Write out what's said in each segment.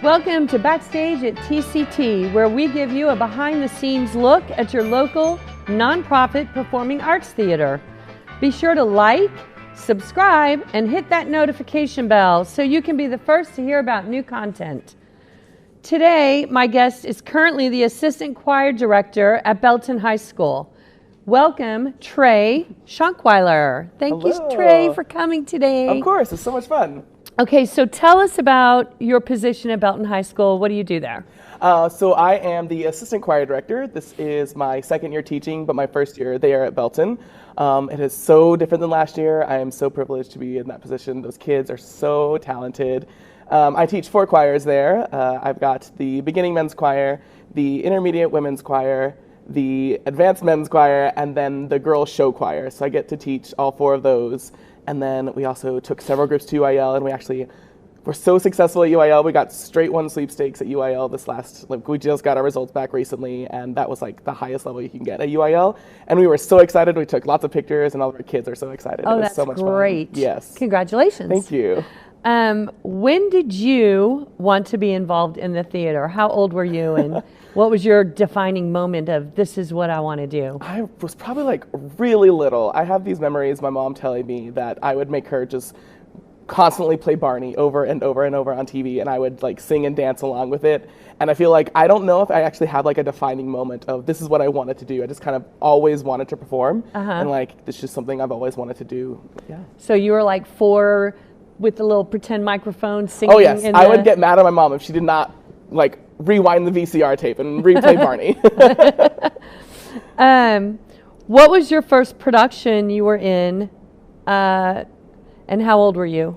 Welcome to Backstage at TCT, where we give you a behind-the-scenes look at your local nonprofit performing arts theater. Be sure to like, subscribe, and hit that notification bell so you can be the first to hear about new content. Today, my guest is currently the Assistant Choir Director at Belton High School. Welcome, Trey Shonkwiler. Thank Hello. you, Trey, for coming today. Of course, it's so much fun. Okay, so tell us about your position at Belton High School. What do you do there? So I am the Assistant Choir Director. This is my second year teaching, but my first year there at Belton. It is so different than last year. I am so privileged to be in that position. Those kids are so talented. I teach 4 choirs there. I've got the beginning men's choir, the intermediate women's choir, the advanced men's choir, and then the girls show choir. So I get to teach all 4 of those. And then we also took several groups to UIL, and we actually were so successful at UIL. We got straight 1 sweepstakes at UIL we just got our results back recently, and that was like the highest level you can get at UIL. And we were so excited. We took lots of pictures, and all of our kids are so excited. Oh, it was that's so much great. fun. Yes. Congratulations. Thank you. When did you want to be involved in the theater? How old were you, and what was your defining moment of this is what I want to do? I was probably like really little. I have these memories, my mom telling me that I would make her just constantly play Barney over and over and over on TV, and I would like sing and dance along with it. And I feel like I don't know if I actually had like a defining moment of this is what I wanted to do. I just kind of always wanted to perform, and like it's just something I've always wanted to do. Yeah. So you were like 4 with the little pretend microphone singing? Oh yes, I would get mad at my mom if she did not like rewind the VCR tape and replay Barney. What was your first production you were in, and how old were you?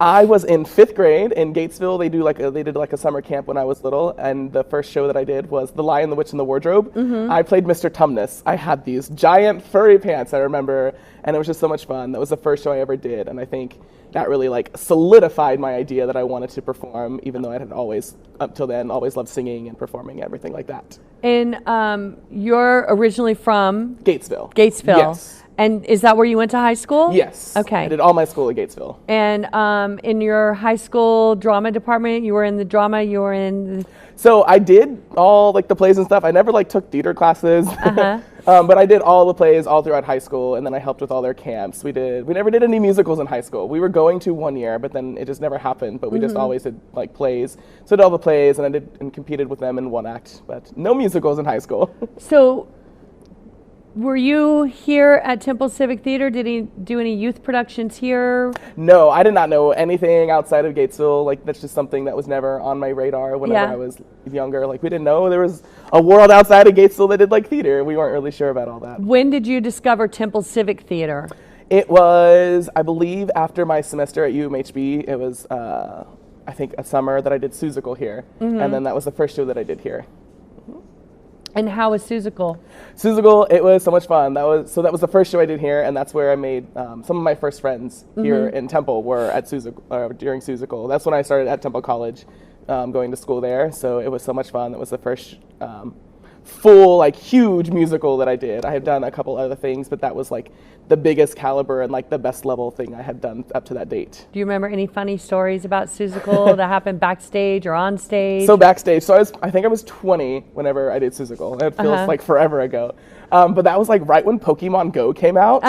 I was in 5th grade in Gatesville. They did like a summer camp when I was little, and the first show that I did was The Lion, the Witch, and the Wardrobe. I played Mr. Tumnus. I had these giant furry pants, I remember, and it was just so much fun. That was the first show I ever did, and I think that really like solidified my idea that I wanted to perform, even though I had always, up till then, always loved singing and performing, everything like that. And you're originally from? Gatesville. Gatesville. Yes. And is that where you went to high school? Yes. Okay. I did all my school at Gatesville. And in your high school drama department, you were in the drama, you were in... So I did all like the plays and stuff. I never like took theater classes, but I did all the plays all throughout high school, and then I helped with all their camps. We never did any musicals in high school. We were going to one year, but then it just never happened. But we just always did like plays. So I did all the plays, and I did and competed with them in one act, but no musicals in high school. So were you here at Temple Civic Theater? Did he do any youth productions here? No, I did not know anything outside of Gatesville. Like that's just something that was never on my radar whenever I was younger. Like we didn't know there was a world outside of Gatesville that did like theater. We weren't really sure about all that. When did you discover Temple Civic Theater? It was, I believe, after my semester at UMHB. It was, I think, a summer that I did Seussical here, and then that was the first show that I did here. And how was Seussical? Seussical, it was so much fun. That was the first show I did here, and that's where I made some of my first friends here in Temple were at Seussical, during Seussical. That's when I started at Temple College, going to school there. So it was so much fun. That was the first full, like, huge musical that I did. I had done a couple other things, but that was like the biggest caliber and like the best level thing I had done up to that date. Do you remember any funny stories about Seussical that happened backstage or on stage? So backstage, I think I was 20 whenever I did Seussical. It feels like forever ago. But that was like right when Pokemon Go came out.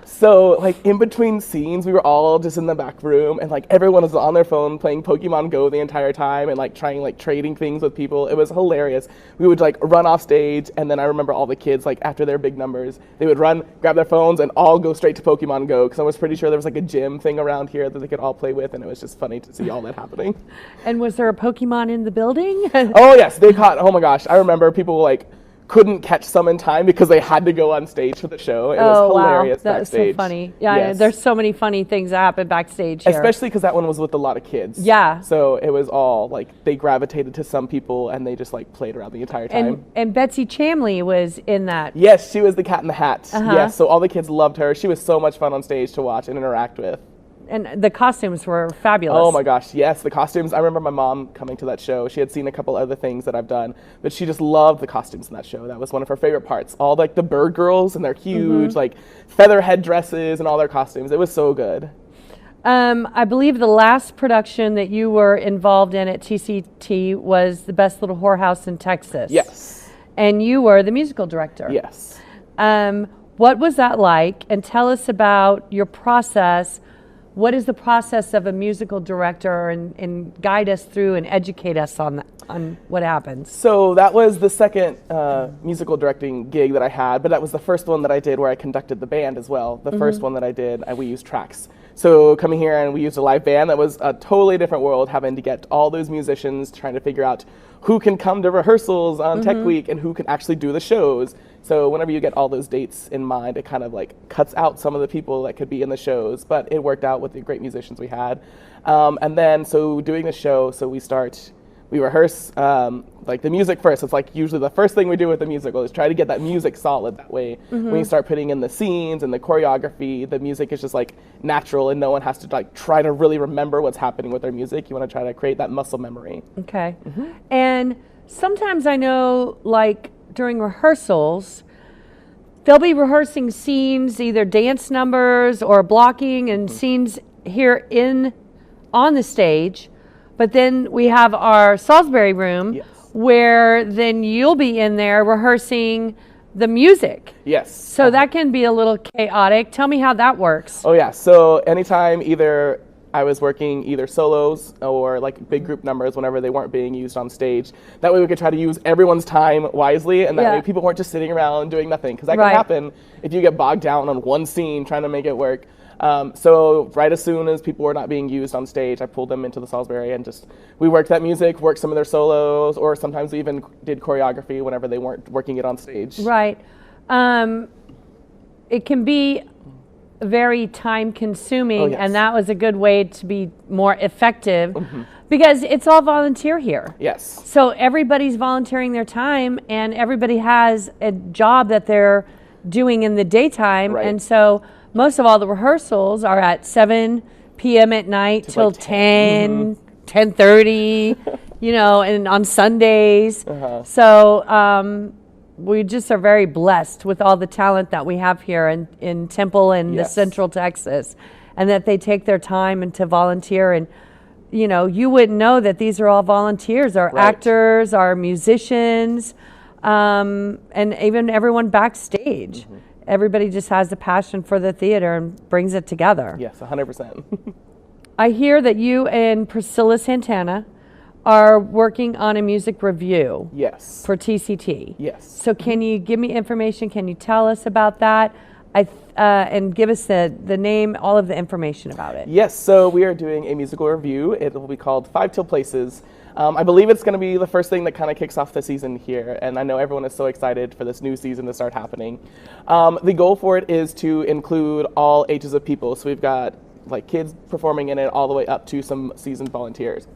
So like in between scenes, we were all just in the back room, and like everyone was on their phone playing Pokemon Go the entire time and like trading things with people. It was hilarious. We would like run off stage, and then I remember all the kids, like after their big numbers, they would run, grab their phones, and all go straight to Pokemon Go, because I was pretty sure there was like a gym thing around here that they could all play with, and it was just funny to see all that happening. And was there a Pokemon in the building? Oh yes, oh my gosh, I remember people like couldn't catch some in time because they had to go on stage for the show. It was hilarious backstage. That was so funny. Yeah, yes. There's so many funny things that happen backstage here. Especially because that one was with a lot of kids. Yeah. So it was all like they gravitated to some people, and they just like played around the entire time. And Betsy Chamley was in that. Yes, she was the Cat in the Hat. Yes, so all the kids loved her. She was so much fun on stage to watch and interact with. And the costumes were fabulous. Oh my gosh, yes, the costumes. I remember my mom coming to that show. She had seen a couple other things that I've done, but she just loved the costumes in that show. That was one of her favorite parts. All like the bird girls and their huge like feather head dresses and all their costumes. It was so good. I believe the last production that you were involved in at TCT was The Best Little Whorehouse in Texas. Yes. And you were the musical director. Yes. What was that like? And tell us about your process. What is the process of a musical director, and guide us through and educate us on what happens? So that was the second musical directing gig that I had, but that was the first one that I did where I conducted the band as well. The first one that I did, we used tracks. So coming here and we used a live band, that was a totally different world, having to get all those musicians, trying to figure out who can come to rehearsals on Tech Week and who can actually do the shows. So whenever you get all those dates in mind, it kind of like cuts out some of the people that could be in the shows, but it worked out with the great musicians we had. And then, so doing the show, so we rehearse like the music first. It's like usually the first thing we do with the musical is try to get that music solid. That way, when you start putting in the scenes and the choreography, the music is just like natural, and no one has to like try to really remember what's happening with their music. You want to try to create that muscle memory. Okay. And sometimes I know, like during rehearsals, they'll be rehearsing scenes, either dance numbers or blocking and scenes here on the stage. But then we have our Salisbury room where then you'll be in there rehearsing the music. Yes. So that can be a little chaotic. Tell me how that works. Oh yeah, so anytime either I was working either solos or like big group numbers whenever they weren't being used on stage. That way we could try to use everyone's time wisely, and that way people weren't just sitting around doing nothing, because that can happen if you get bogged down on one scene trying to make it work. So right as soon as people were not being used on stage, I pulled them into the Salisbury and we worked that music, worked some of their solos, or sometimes we even did choreography whenever they weren't working it on stage. Right. It can be very time consuming, and that was a good way to be more effective because it's all volunteer here. Yes. So everybody's volunteering their time, and everybody has a job that they're doing in the daytime. And so most of all the rehearsals are at 7 p.m. at night till like 10, 10:30, you know, and on Sundays. So we just are very blessed with all the talent that we have here in Temple and the Central Texas, and that they take their time and to volunteer. And, you know, you wouldn't know that these are all volunteers, our actors, our musicians, and even everyone backstage. Everybody just has the passion for the theater and brings it together. Yes, 100%. I hear that you and Priscilla Santana are working on a music review. Yes. For TCT. Yes. So can you give me information? Can you tell us about that? And give us the name, all of the information about it. Yes, so we are doing a musical review. It will be called 5 Till Places. I believe it's going to be the first thing that kind of kicks off the season here, and I know everyone is so excited for this new season to start happening. The goal for it is to include all ages of people, so we've got like kids performing in it all the way up to some seasoned volunteers,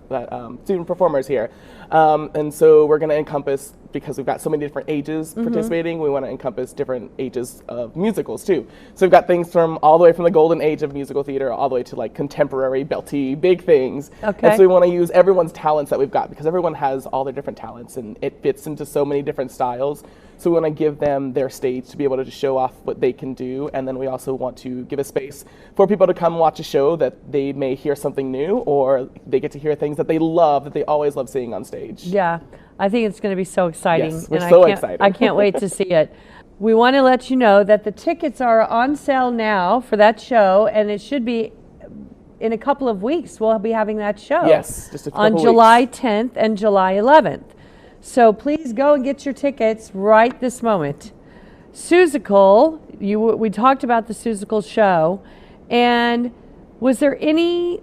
student performers here. And so we're going to encompass, because we've got so many different ages participating, we want to encompass different ages of musicals too. So we've got things from all the way from the golden age of musical theater all the way to like contemporary, belty, big things. And so we want to use everyone's talents that we've got, because everyone has all their different talents and it fits into so many different styles. So we want to give them their stage to be able to just show off what they can do. And then we also want to give a space for people to come watch a show that they may hear something new, or they get to hear things that they love, that they always love seeing on stage. Yeah, I think it's going to be so exciting. Yes, we're so excited. I can't wait to see it. We want to let you know that the tickets are on sale now for that show, and it should be in a couple of weeks. We'll be having that show. Yes, just a couple on weeks. July 10th and July 11th. So please go and get your tickets right this moment. Seussical, we talked about the Seussical show, and was there any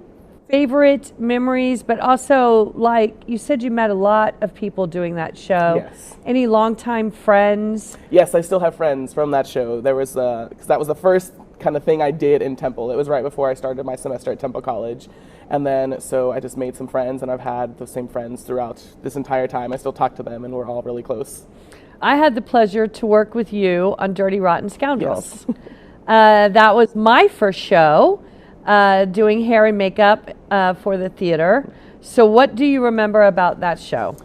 favorite memories, but also, like you said, you met a lot of people doing that show. Yes. Any longtime friends? Yes, I still have friends from that show. There was, because that was the first kind of thing I did in Temple. It was right before I started my semester at Temple College. And then, so I just made some friends, and I've had those same friends throughout this entire time. I still talk to them, and we're all really close. I had the pleasure to work with you on Dirty Rotten Scoundrels. Yes. That was my first show, doing hair and makeup for the theater. So what do you remember about that show?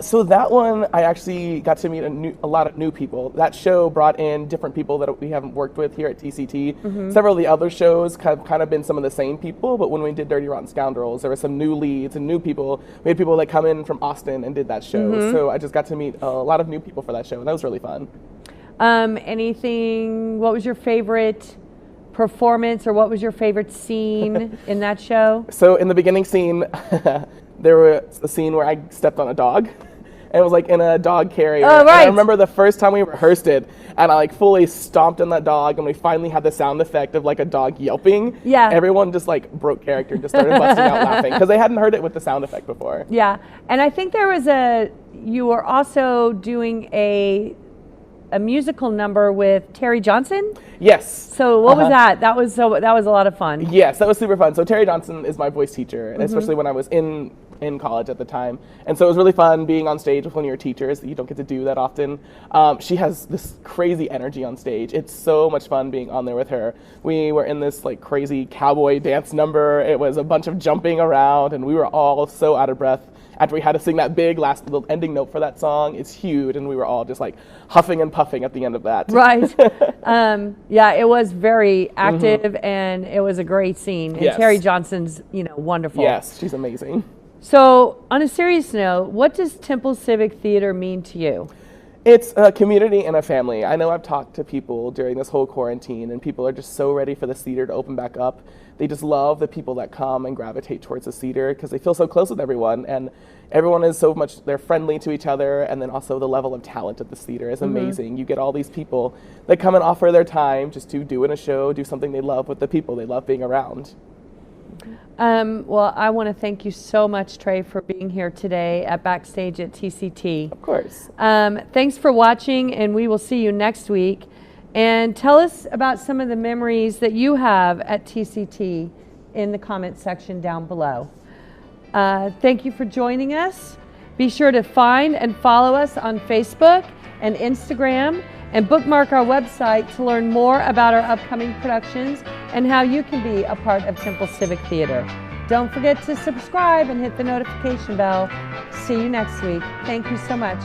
So that one, I actually got to meet a lot of new people. That show brought in different people that we haven't worked with here at TCT. Several of the other shows have kind of been some of the same people, but when we did Dirty Rotten Scoundrels, there were some new leads and new people. We had people that come in from Austin and did that show. So I just got to meet a lot of new people for that show, and that was really fun. What was your favorite performance, or what was your favorite scene in that show? So in the beginning scene, there was a scene where I stepped on a dog, and it was like in a dog carrier. Oh, right. And I remember the first time we rehearsed it, and I like fully stomped on that dog, and we finally had the sound effect of like a dog yelping. Yeah. Everyone just like broke character and just started busting out laughing because they hadn't heard it with the sound effect before. Yeah, and I think you were also doing a musical number with Terry Johnson. Yes. So what was that? That was a lot of fun. Yes, that was super fun. So Terry Johnson is my voice teacher, especially when I was in college at the time. And so it was really fun being on stage with one of your teachers that you don't get to do that often. She has this crazy energy on stage. It's so much fun being on there with her. We were in this like crazy cowboy dance number. It was a bunch of jumping around, and we were all so out of breath after we had to sing that big last little ending note for that song. It's huge, and we were all just like huffing and puffing at the end of that. Right. Yeah, it was very active, and it was a great scene. And Yes. Terry Johnson's, wonderful. Yes, she's amazing. So, on a serious note, what does Temple Civic Theater mean to you? It's a community and a family. I know I've talked to people during this whole quarantine, and people are just so ready for the theater to open back up. They just love the people that come and gravitate towards the theater because they feel so close with everyone, and everyone is so much, they're friendly to each other, and then also the level of talent at this theater is amazing. You get all these people that come and offer their time just to do in a show, do something they love with the people they love being around. Well, I want to thank you so much, Trey, for being here today at Backstage at TCT. Of course. Thanks for watching, and we will see you next week. And tell us about some of the memories that you have at TCT in the comment section down below. Thank you for joining us. Be sure to find and follow us on Facebook and Instagram, and bookmark our website to learn more about our upcoming productions and how you can be a part of Temple Civic Theater. Don't forget to subscribe and hit the notification bell. See you next week. Thank you so much.